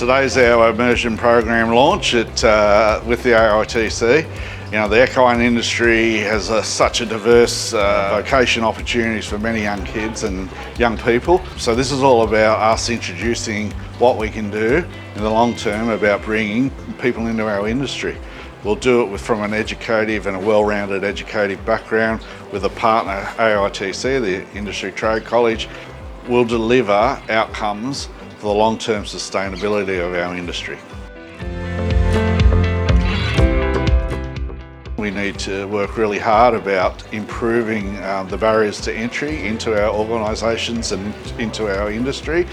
Today's our immersion program launch with the AITC. You know, the equine industry has such a diverse vocation opportunities for many young kids and young people. So this is all about us introducing what we can do in the long term about bringing people into our industry. We'll do it from an educative and a well-rounded educative background with a partner, AITC, the Industry Trade College. We'll deliver outcomes for the long-term sustainability of our industry. We need to work really hard about improving the barriers to entry into our organisations and into our industry.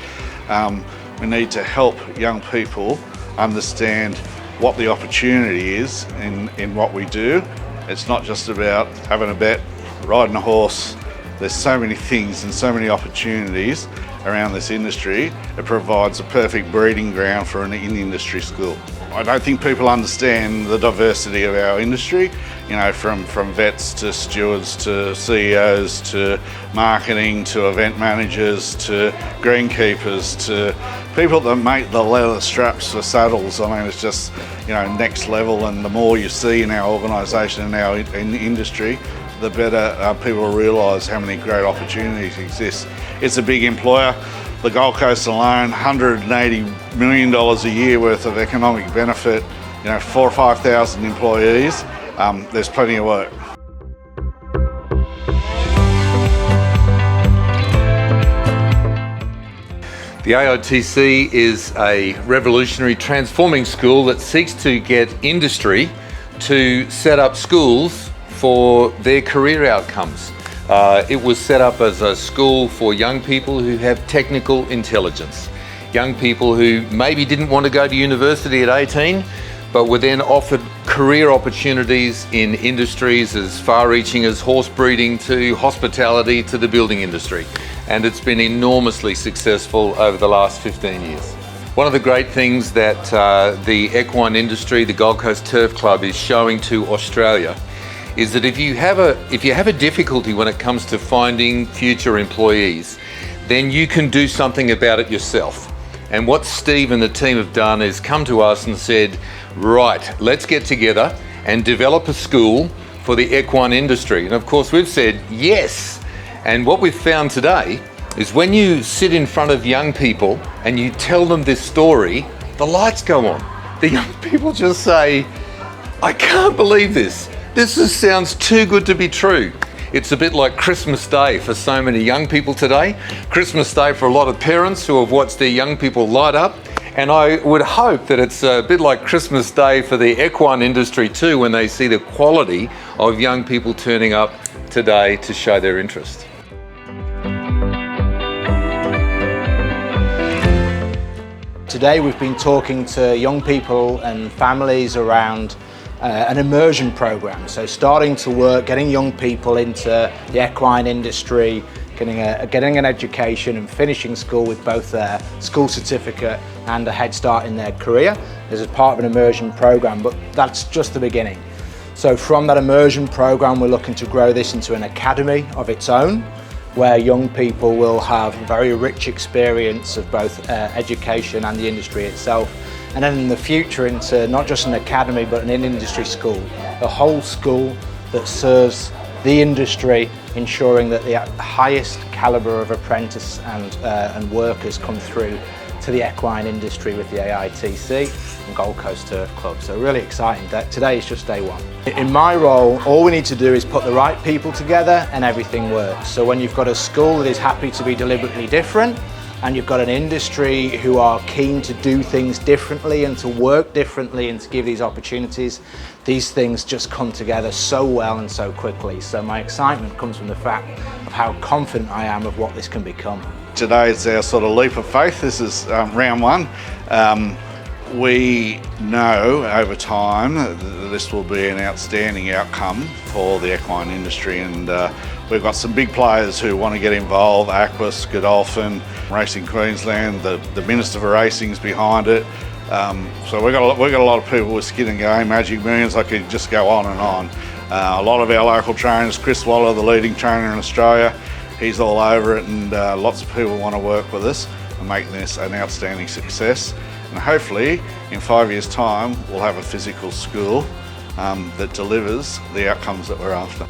We need to help young people understand what the opportunity is in what we do. It's not just about having a bet, riding a horse. There's so many things and so many opportunities around this industry. It provides a perfect breeding ground for an in-industry school. I don't think people understand the diversity of our industry, you know, from vets to stewards to CEOs to marketing to event managers to greenkeepers to people that make the leather straps for saddles. I mean, it's just, you know, next level, and the more you see in our organisation and our industry, the better people realise how many great opportunities exist. It's a big employer. The Gold Coast alone, $180 million a year worth of economic benefit, you know, 4,000 or 5,000 employees. There's plenty of work. The AITC is a revolutionary transforming school that seeks to get industry to set up schools for their career outcomes. It was set up as a school for young people who have technical intelligence. Young people who maybe didn't want to go to university at 18, but were then offered career opportunities in industries as far-reaching as horse breeding to hospitality to the building industry. And it's been enormously successful over the last 15 years. One of the great things that the equine industry, the Gold Coast Turf Club, is showing to Australia is that if you have a difficulty when it comes to finding future employees, then you can do something about it yourself. And what Steve and the team have done is come to us and said, right, let's get together and develop a school for the equine industry. And of course we've said yes. And what we've found today is when you sit in front of young people and you tell them this story, the lights go on. The young people just say, I can't believe this. This sounds too good to be true. It's a bit like Christmas Day for so many young people today. Christmas Day for a lot of parents who have watched their young people light up. And I would hope that it's a bit like Christmas Day for the equine industry too, when they see the quality of young people turning up today to show their interest. Today we've been talking to young people and families around an immersion program, so starting to work, getting young people into the equine industry, getting an education and finishing school with both their school certificate and a head start in their career. This is part of an immersion program, but that's just the beginning. So from that immersion program, we're looking to grow this into an academy of its own, where young people will have a very rich experience of both education and the industry itself. And then in the future into not just an academy but an in-industry school, a whole school that serves the industry, ensuring that the highest calibre of apprentice and workers come through to the equine industry with the AITC and Gold Coast Turf Club. So really exciting. Today is just day one. In my role, all we need to do is put the right people together and everything works. So when you've got a school that is happy to be deliberately different, and you've got an industry who are keen to do things differently and to work differently and to give these opportunities, these things just come together so well and so quickly. So my excitement comes from the fact of how confident I am of what this can become. Today is our sort of leap of faith. This is round one. We know over time that this will be an outstanding outcome for the equine industry, and we've got some big players who want to get involved. Aquis, Godolphin, Racing Queensland, the Minister for Racing's behind it. So we've got a lot of people with skin in the game, Magic Millions. I could just go on and on. A lot of our local trainers, Chris Waller, the leading trainer in Australia, he's all over it, and lots of people want to work with us and make this an outstanding success. And hopefully in 5 years' time we'll have a physical school that delivers the outcomes that we're after.